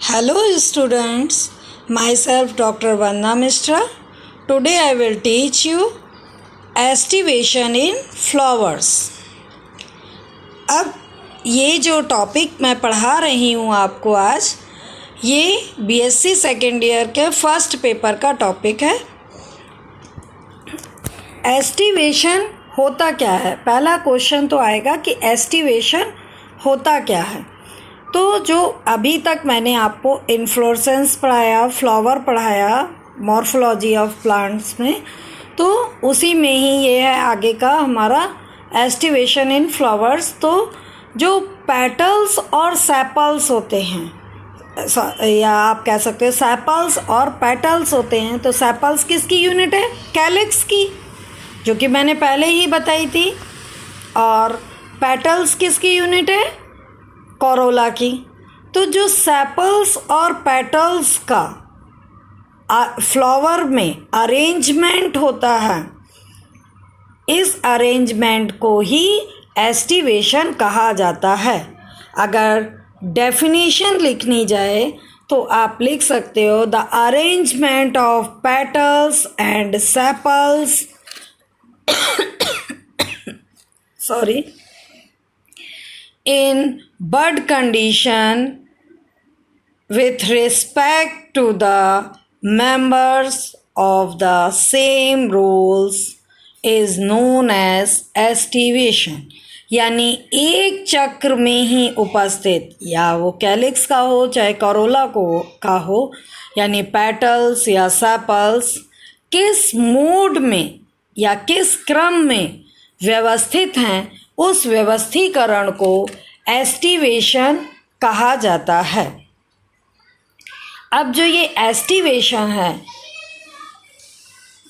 Hello students, myself Dr. Vandana Mishra. Today I will teach you estivation in flowers. अब ये जो topic मैं पढ़ा रही हूँ आपको आज, ये बीएससी सेकेंड ईयर के फर्स्ट पेपर का टॉपिक है। एस्टिवेशन होता क्या है? पहला क्वेश्चन तो आएगा कि एस्टिवेशन होता क्या है। तो जो अभी तक मैंने आपको इन्फ्लोरेसेंस पढ़ाया, फ्लावर पढ़ाया, मॉर्फोलॉजी ऑफ प्लांट्स में, तो उसी में ही ये है आगे का हमारा एस्टिवेशन इन फ्लावर्स। तो जो पेटल्स और सेपल्स होते हैं, या आप कह सकते हो सेपल्स और पेटल्स होते हैं, तो सेपल्स किसकी यूनिट है? कैलिक्स की, जो कि मैंने पहले ही बताई थी। और पेटल्स किसकी यूनिट है? कोरोला की। तो जो सेपल्स और पेटल्स का फ्लावर में अरेंजमेंट होता है, इस अरेंजमेंट को ही एस्टिवेशन कहा जाता है। अगर डेफिनेशन लिखनी जाए तो आप लिख सकते हो the arrangement of petals and sepals in bud condition with respect to the members of the same roles is known as estivation। यानी एक चक्र में ही उपस्थित, या वो कैलिक्स का हो चाहे कोरोला का हो, यानी पेटल्स या सेपल्स किस मोड में या किस क्रम में व्यवस्थित हैं, उस व्यवस्थीकरण को एस्टिवेशन कहा जाता है। अब जो ये एस्टिवेशन है,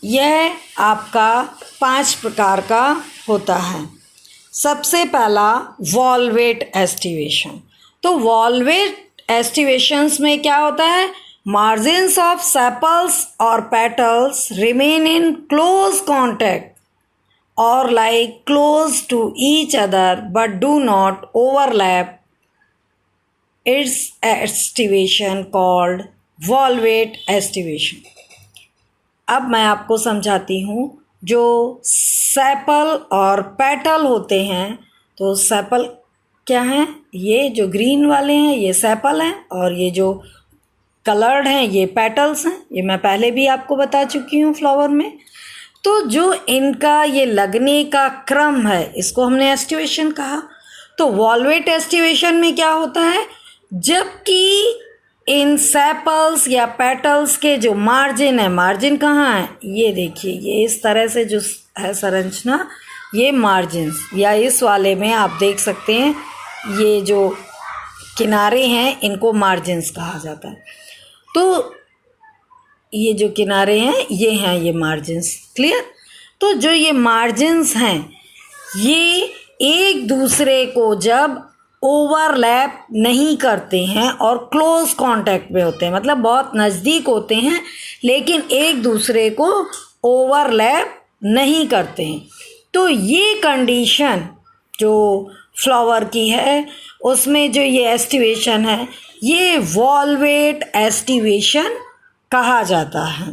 यह आपका 5 प्रकार का होता है। सबसे पहला वॉल्वेट एस्टिवेशन। तो वॉल्वेट एस्टिवेशंस में क्या होता है? मार्जिन्स ऑफ सेपल्स और petals remain in close contact or lie close to each other but do not overlap. It's estivation called volvate estivation। अब मैं आपको समझाती हूँ। जो सेपल और पेटल होते हैं, तो सेपल क्या हैं? ये जो ग्रीन वाले हैं ये सेपल हैं, और ये जो कलर्ड हैं ये पेटल्स हैं। ये मैं पहले भी आपको बता चुकी हूँ फ्लावर में। तो जो इनका ये लगने का क्रम है, इसको हमने एस्टिवेशन कहा। तो वॉल्वेट एस्टिवेशन में क्या होता है? जबकि इन सेपल्स या पेटल्स के जो मार्जिन है, मार्जिन कहाँ है? ये देखिए, ये इस तरह से जो है संरचना, ये मार्जिन्स, या इस वाले में आप देख सकते हैं ये जो किनारे हैं इनको मार्जिन्स कहा जाता है। तो ये जो किनारे हैं ये हैं ये मार्जिन्स। क्लियर? तो जो ये मार्जिन्स हैं ये एक दूसरे को जब ओवरलैप नहीं करते हैं और क्लोज कांटेक्ट में होते हैं, मतलब बहुत नज़दीक होते हैं लेकिन एक दूसरे को ओवरलैप नहीं करते हैं, तो ये कंडीशन जो फ्लावर की है उसमें जो ये एस्टिवेशन है, ये वॉल्वेट एस्टिवेशन कहा जाता है।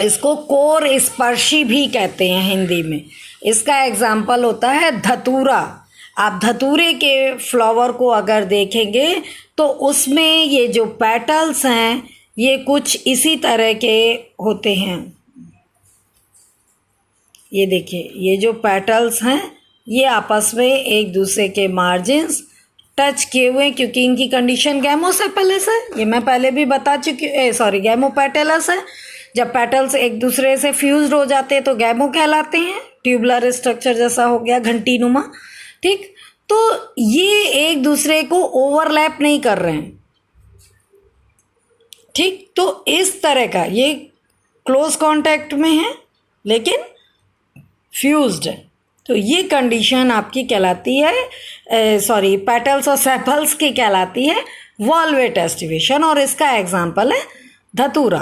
इसको कोर स्पर्शी भी कहते हैं हिंदी में। इसका एग्जाम्पल होता है धतूरा। आप धतूरे के फ्लावर को अगर देखेंगे तो उसमें ये जो पेटल्स हैं ये कुछ इसी तरह के होते हैं। ये देखिए, ये जो पेटल्स हैं ये आपस में एक दूसरे के मार्जिन्स टच किए हुए हैं, क्योंकि इनकी कंडीशन गैमोसेपलस है। ये मैं पहले भी बता चुकी गैमोपेटलस है। जब पेटल्स एक दूसरे से फ्यूज्ड हो जाते हैं तो गैमो कहलाते हैं। ट्यूबुलर स्ट्रक्चर जैसा हो गया, घंटी नुमा। ठीक, तो ये एक दूसरे को ओवरलैप नहीं कर रहे हैं। ठीक, तो इस तरह का ये क्लोज कांटेक्ट में है लेकिन फ्यूज्ड है। तो ये कंडीशन आपकी कहलाती है, पेटल्स और सेपल्स की कहलाती है वॉल्वेट एस्टिवेशन, और इसका एग्जाम्पल है धतूरा।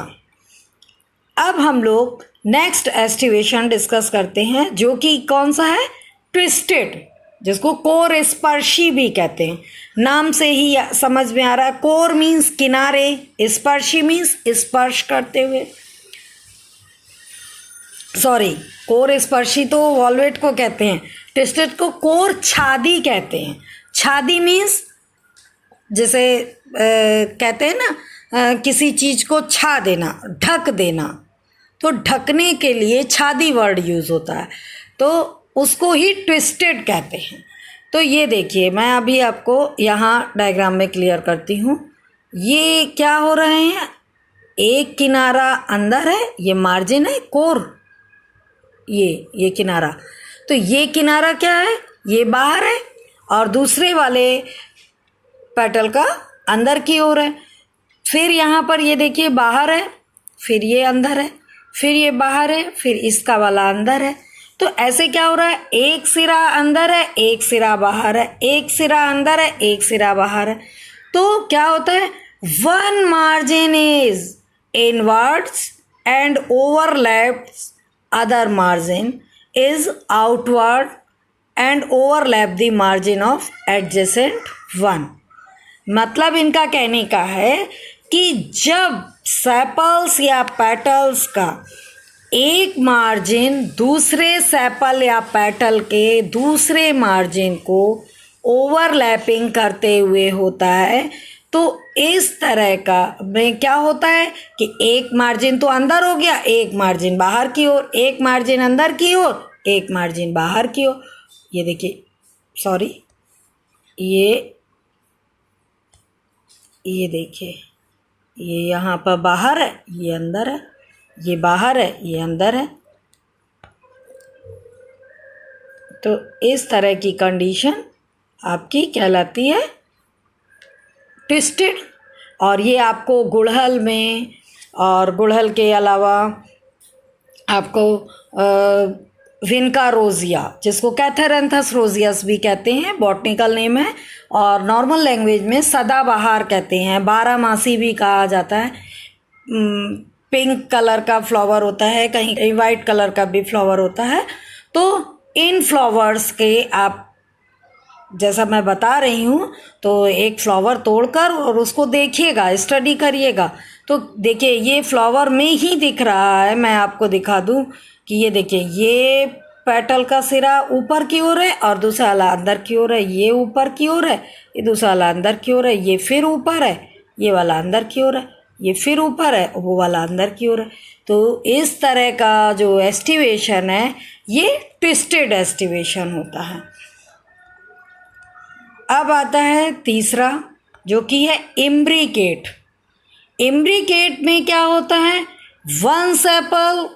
अब हम लोग नेक्स्ट एस्टिवेशन डिस्कस करते हैं, जो कि कौन सा है? ट्विस्टेड, जिसको कोर स्पर्शी भी कहते हैं। नाम से ही समझ में आ रहा है। कोर मीन्स किनारे, स्पर्शी मीन्स स्पर्श करते हुए, सॉरी कोर स्पर्शी तो वॉल्वेट को कहते हैं, ट्विस्टेड को कोर छादी कहते हैं। छादी मीन्स जैसे कहते हैं ना किसी चीज़ को छा देना, ढक देना, तो ढकने के लिए छादी वर्ड यूज़ होता है, तो उसको ही ट्विस्टेड कहते हैं। तो ये देखिए, मैं अभी आपको यहाँ डायग्राम में क्लियर करती हूँ। ये क्या हो रहे हैं, एक किनारा अंदर है, ये मार्जिन है, कोर ये किनारा, तो ये किनारा क्या है, ये बाहर है, और दूसरे वाले पेटल का अंदर की ओर है। फिर यहाँ पर ये देखिए बाहर है, फिर ये अंदर है, फिर ये बाहर है, फिर इसका वाला अंदर है। तो ऐसे क्या हो रहा है, एक सिरा अंदर है, एक सिरा बाहर है, एक सिरा अंदर है, एक सिरा बाहर है। तो क्या होता है, one margin is inwards and overlaps other margin is outward and overlap the margin of adjacent one. मतलब इनका कहने का है कि जब सेपल्स या पेटल्स का एक मार्जिन दूसरे सेपल या पेटल के दूसरे मार्जिन को ओवरलैपिंग करते हुए होता है, तो इस तरह का में क्या होता है कि एक मार्जिन तो अंदर हो गया, एक मार्जिन बाहर की ओर, एक मार्जिन अंदर की ओर, एक मार्जिन बाहर की ओर। ये देखिए, सॉरी, ये देखिए, ये यहाँ पर बाहर है, ये अंदर है, ये बाहर है, ये अंदर है। तो इस तरह की कंडीशन आपकी कहलाती है ट्विस्टेड। और ये आपको गुड़हल में, और गुड़हल के अलावा आपको विनका रोजिया, जिसको कैथेरेंथस रोजियस भी कहते हैं, बॉटनिकल नेम है, और नॉर्मल लैंग्वेज में सदाबहार कहते हैं, बारहमासी भी कहा जाता है। पिंक कलर का फ्लावर होता है, कहीं कहीं वाइट कलर का भी फ्लावर होता है। तो इन फ्लावर्स के आप, जैसा मैं बता रही हूँ, तो एक फ्लावर तोड़कर और उसको देखिएगा, स्टडी करिएगा, तो देखिए ये फ्लावर में ही दिख रहा है। मैं आपको दिखा दूँ कि ये देखिए, ये पेटल का सिरा ऊपर की ओर है और दूसरा वाला अंदर की ओर है, ये ऊपर की ओर है, ये दूसरा वाला अंदर की ओर है, ये फिर ऊपर है, ये वाला अंदर की ओर है, ये फिर ऊपर है, वो वाला अंदर की ओर है। तो इस तरह का जो एस्टिवेशन है, ये ट्विस्टेड एस्टिवेशन होता है। अब आता है तीसरा, जो कि है इम्ब्रिकेट। इम्ब्रिकेट में क्या होता है, वन सेपल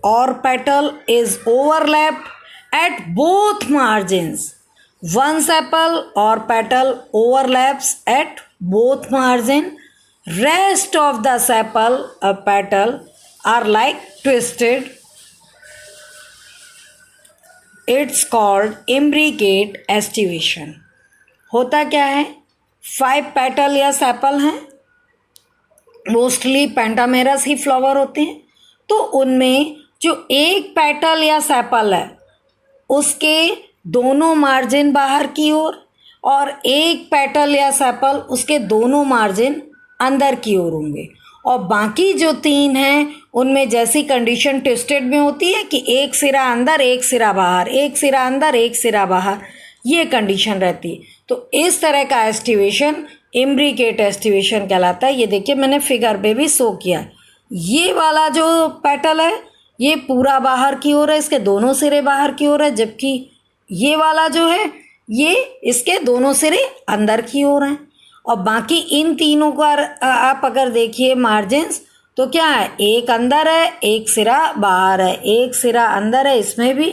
और petal is overlapped at both margins. One sepal और petal overlaps at both margin. Rest of the sepal और petal are like twisted. It's called imbricate aestivation. होता क्या है, 5 पेटल या सेपल हैं, मोस्टली पेंटामेरस ही flower होते हैं। तो उनमें जो एक पेटल या सेपल है, उसके दोनों मार्जिन बाहर की ओर, और एक पेटल या सेपल उसके दोनों मार्जिन अंदर की ओर होंगे। और बाकी जो 3 हैं, उनमें जैसी कंडीशन ट्विस्टेड में होती है कि एक सिरा अंदर, एक सिरा बाहर, एक सिरा अंदर, एक सिरा बाहर, ये कंडीशन रहती है। तो इस तरह का एस्टिवेशन इम्ब्रिकेट एस्टिवेशन कहलाता है। ये देखिए, मैंने फिगर पे भी शो किया है। ये वाला जो पेटल है, ये पूरा बाहर की ओर है, इसके दोनों सिरे बाहर की ओर है, जबकि ये वाला जो है, ये इसके दोनों सिरे अंदर की ओर हैं। और बाकी इन तीनों का आप अगर देखिए मार्जिन्स, तो क्या है, एक अंदर है, एक सिरा बाहर है, एक सिरा अंदर है, इसमें भी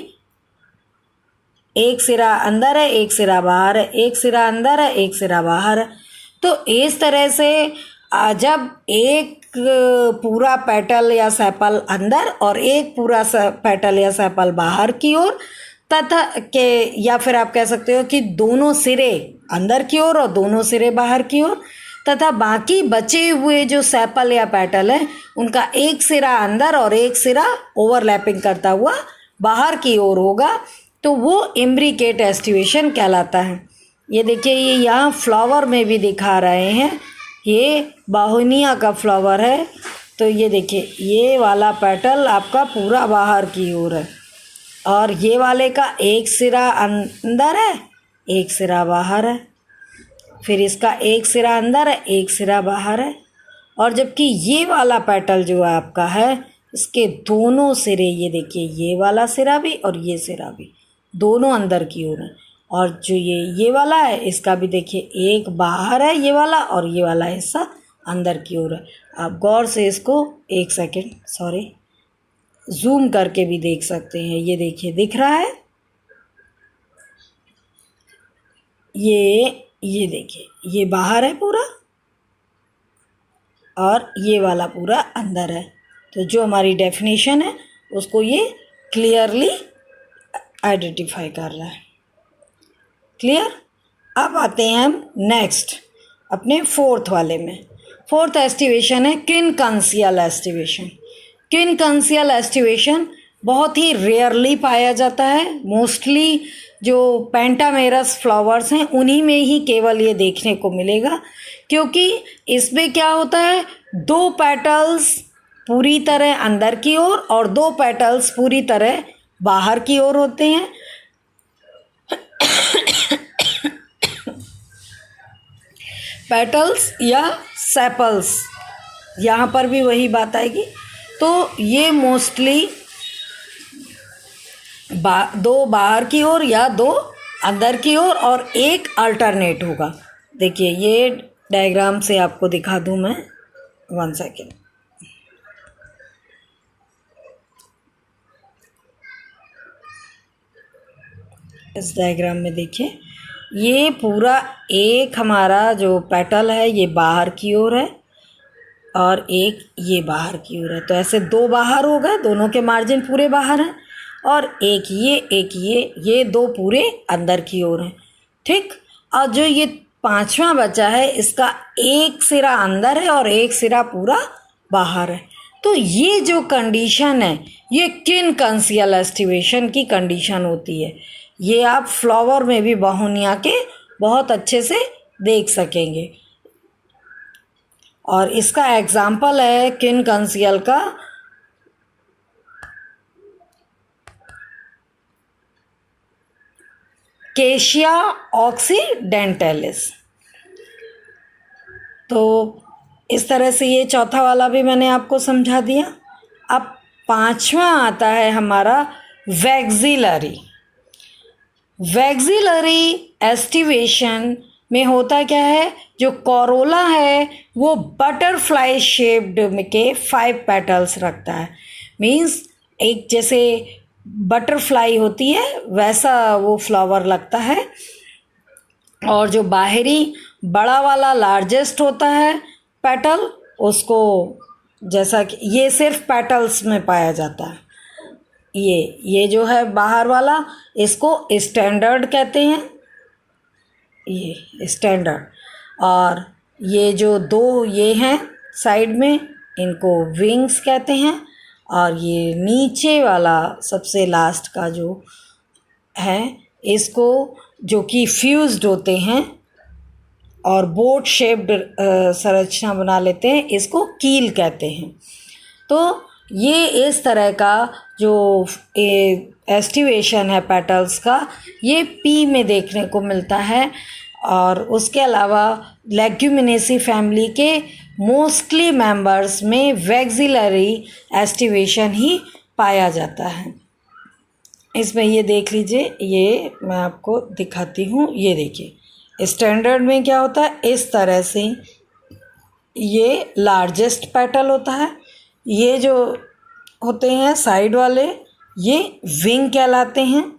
एक सिरा अंदर है, एक सिरा बाहर है, एक सिरा अंदर है, एक सिरा बाहर है। तो इस तरह से जब एक पूरा पेटल या सेपल अंदर और एक पूरा पेटल या सेपल बाहर की ओर, तथा के, या फिर आप कह सकते हो कि दोनों सिरे अंदर की ओर और दोनों सिरे बाहर की ओर, तथा बाकी बचे हुए जो सेपल या पेटल है, उनका एक सिरा अंदर और एक सिरा ओवरलैपिंग करता हुआ बाहर की ओर होगा, तो वो इम्ब्रिकेट एस्टिवेशन कहलाता है। ये देखिए, ये यहाँ फ्लावर में भी दिखा रहे हैं, ये बाहुनिया का फ्लावर है। तो ये देखिए, ये वाला पेटल आपका पूरा बाहर की ओर है और ये वाले का एक सिरा अंदर है, एक सिरा बाहर है, फिर इसका एक सिरा अंदर है, एक सिरा बाहर है। और जबकि ये वाला पेटल जो आपका है, इसके दोनों सिरे, ये देखिए, ये वाला सिरा भी और ये सिरा भी दोनों अंदर की ओर है। और जो ये वाला है, इसका भी देखिए, एक बाहर है ये वाला और ये वाला हिस्सा अंदर की ओर है। आप गौर से इसको एक सेकंड, सॉरी, जूम करके भी देख सकते हैं। ये देखिए, दिख रहा है, ये देखिए, ये बाहर है पूरा और ये वाला पूरा अंदर है। तो जो हमारी डेफिनेशन है उसको ये क्लियरली आइडेंटिफाई कर रहा है। क्लियर। अब आते हैं हम नेक्स्ट अपने फोर्थ वाले में। फोर्थ एस्टिवेशन है क्विनकन्सियल एस्टिवेशन। क्विनकन्सियल एस्टिवेशन बहुत ही रेयरली पाया जाता है। मोस्टली जो पेंटामेरस फ्लावर्स हैं उन्हीं में ही केवल ये देखने को मिलेगा, क्योंकि इसमें क्या होता है, दो पेटल्स पूरी तरह अंदर की ओर और दो पेटल्स पूरी तरह बाहर की ओर होते हैं। पेटल्स या सेपल्स, यहाँ पर भी वही बात आएगी। तो ये मोस्टली दो बाहर की ओर या दो अंदर की ओर और एक अल्टरनेट होगा। देखिए, ये डायग्राम से आपको दिखा दूँ मैं, 1 सेकेंड। इस डायग्राम में देखिए, ये पूरा एक हमारा जो पेटल है ये बाहर की ओर है और एक ये बाहर की ओर है। तो ऐसे दो बाहर हो गए, दोनों के मार्जिन पूरे बाहर हैं, और एक ये दो पूरे अंदर की ओर हैं। ठीक। और जो ये पांचवा बचा है, इसका एक सिरा अंदर है और एक सिरा पूरा बाहर है। तो ये जो कंडीशन है, ये क्विनकन्सियल एस्टिवेशन की कंडीशन होती है। ये आप फ्लावर में भी बाहुनिया के बहुत अच्छे से देख सकेंगे। और इसका एग्जाम्पल है क्विनकन्सियल का केशिया ऑक्सीडेंटलिस। तो इस तरह से ये चौथा वाला भी मैंने आपको समझा दिया। अब पांचवा आता है हमारा वैक्सिलरी। वैक्सिलरी एस्टिवेशन में होता क्या है, जो कोरोला है वो बटरफ्लाई शेप्ड के 5 पेटल्स रखता है। मीन्स एक जैसे बटरफ्लाई होती है वैसा वो फ्लावर लगता है। और जो बाहरी बड़ा वाला लार्जेस्ट होता है पेटल, उसको जैसा कि ये सिर्फ पेटल्स में पाया जाता है। ये जो है बाहर वाला, इसको स्टैंडर्ड कहते हैं, ये स्टैंडर्ड। और ये जो दो ये हैं साइड में, इनको विंग्स कहते हैं। और ये नीचे वाला सबसे लास्ट का जो है, इसको जो कि फ्यूज्ड होते हैं और बोट शेप्ड संरचना बना लेते हैं, इसको कील कहते हैं। तो ये इस तरह का जो एस्टिवेशन है पेटल्स का, ये पी में देखने को मिलता है। और उसके अलावा लेग्यूमिनेसी फैमिली के मोस्टली मेंबर्स में वैक्सिलरी एस्टिवेशन ही पाया जाता है। इसमें ये देख लीजिए, ये मैं आपको दिखाती हूँ। ये देखिए, स्टैंडर्ड में क्या होता है, इस तरह से ये लार्जेस्ट पेटल होता है। ये जो होते हैं साइड वाले, ये विंग कहलाते हैं।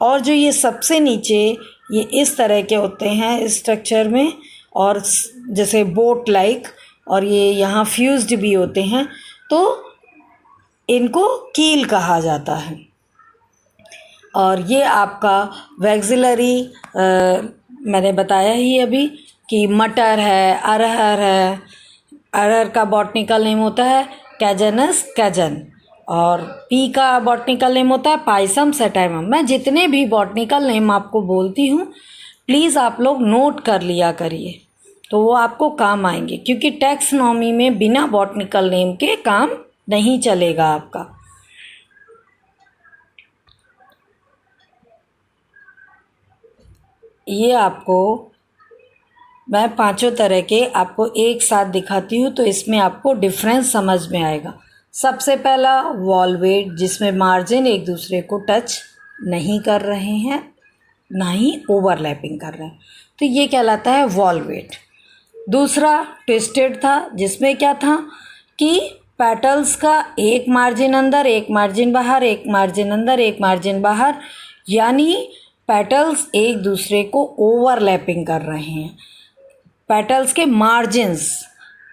और जो ये सबसे नीचे, ये इस तरह के होते हैं स्ट्रक्चर में, और जैसे बोट लाइक, और ये यहाँ फ्यूज्ड भी होते हैं, तो इनको कील कहा जाता है। और ये आपका वैक्सिलरी मैंने बताया ही अभी कि मटर है, अरहर है। अरहर का बॉटनिकल नेम होता है कैजनस कैजन, और पी का बॉटनिकल नेम होता है पाइसम सेटाइमम। मैं जितने भी बॉटनिकल नेम आपको बोलती हूँ, प्लीज़ आप लोग नोट कर लिया करिए, तो वो आपको काम आएंगे, क्योंकि टैक्सोनॉमी में बिना बॉटनिकल नेम के काम नहीं चलेगा आपका। ये आपको मैं पांचों तरह के आपको एक साथ दिखाती हूँ, तो इसमें आपको डिफरेंस समझ में आएगा। सबसे पहला वॉल्वेट, जिसमें मार्जिन एक दूसरे को टच नहीं कर रहे हैं, ना ही ओवरलैपिंग कर रहे हैं, तो ये कहलाता है वॉल्वेट। दूसरा ट्विस्टेड था, जिसमें क्या था कि पेटल्स का एक मार्जिन अंदर, एक मार्जिन बाहर, एक मार्जिन अंदर, एक मार्जिन बाहर, यानी पेटल्स एक दूसरे को ओवरलैपिंग कर रहे हैं। पेटल्स के मार्जिन्स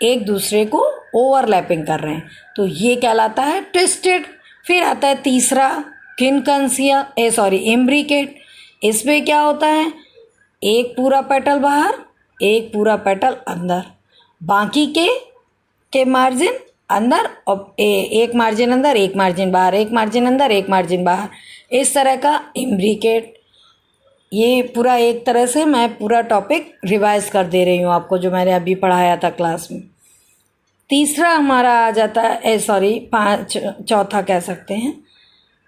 एक दूसरे को ओवरलैपिंग कर रहे हैं, तो ये कहलाता है ट्विस्टेड। फिर आता है तीसरा क्विनकन्सिया इम्ब्रिकेट। इसमें क्या होता है, एक पूरा पेटल बाहर, एक पूरा पेटल अंदर, बाकी के मार्जिन अंदर और एक मार्जिन अंदर, एक मार्जिन बाहर, एक मार्जिन अंदर, एक मार्जिन बाहर, इस तरह का इम्ब्रिकेट। ये पूरा एक तरह से मैं पूरा टॉपिक रिवाइज कर दे रही हूँ आपको, जो मैंने अभी पढ़ाया था क्लास में। तीसरा हमारा आ जाता है चौथा कह सकते हैं।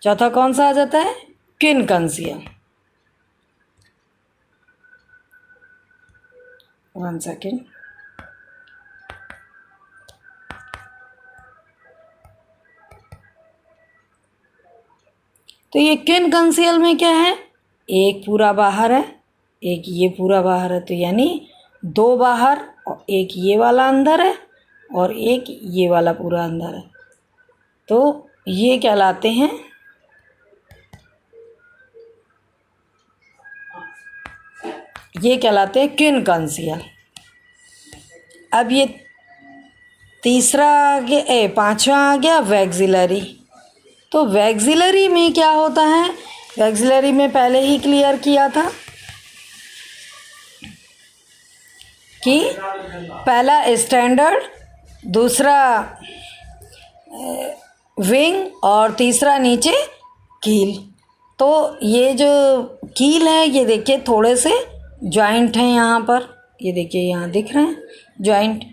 चौथा कौन सा आ जाता है, क्विनकन्सिया। 1 सेकेंड। तो ये क्विनकन्सियल में क्या है, एक पूरा बाहर है, एक ये पूरा बाहर है, तो यानी दो बाहर और एक ये वाला अंदर है और एक ये वाला पूरा अंदर है, तो ये कहलाते हैं क्विनकन्सियल। अब ये तीसरा आ गया, पांचवा आ गया वैक्सिलरी। तो वैक्सिलरी में क्या होता है, वैक्सिलरी में पहले ही क्लियर किया था कि पहला स्टैंडर्ड, दूसरा विंग और तीसरा नीचे कील। तो ये जो कील है, ये देखिए थोड़े से जॉइंट हैं यहाँ पर, ये देखिए यहाँ दिख रहे हैं जॉइंट।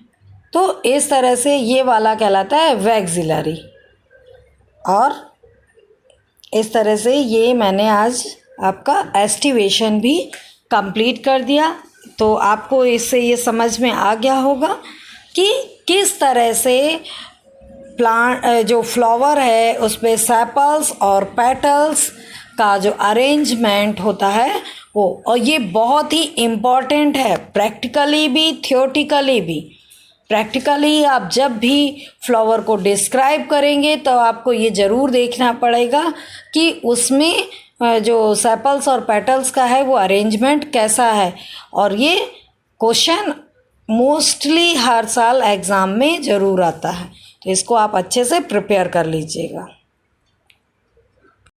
तो इस तरह से ये वाला कहलाता है वैक्सिलरी। और इस तरह से ये मैंने आज आपका एस्टिवेशन भी कंप्लीट कर दिया। तो आपको इससे ये समझ में आ गया होगा कि किस तरह से प्लांट जो फ्लावर है उसमें सेपल्स और पेटल्स का जो अरेंजमेंट होता है वो, और ये बहुत ही इम्पॉर्टेंट है प्रैक्टिकली भी थियोटिकली भी। प्रैक्टिकली आप जब भी फ्लावर को डिस्क्राइब करेंगे तो आपको ये ज़रूर देखना पड़ेगा कि उसमें जो सेपल्स और पेटल्स का है वो अरेंजमेंट कैसा है। और ये क्वेश्चन मोस्टली हर साल एग्ज़ाम में ज़रूर आता है, तो इसको आप अच्छे से प्रिपेयर कर लीजिएगा।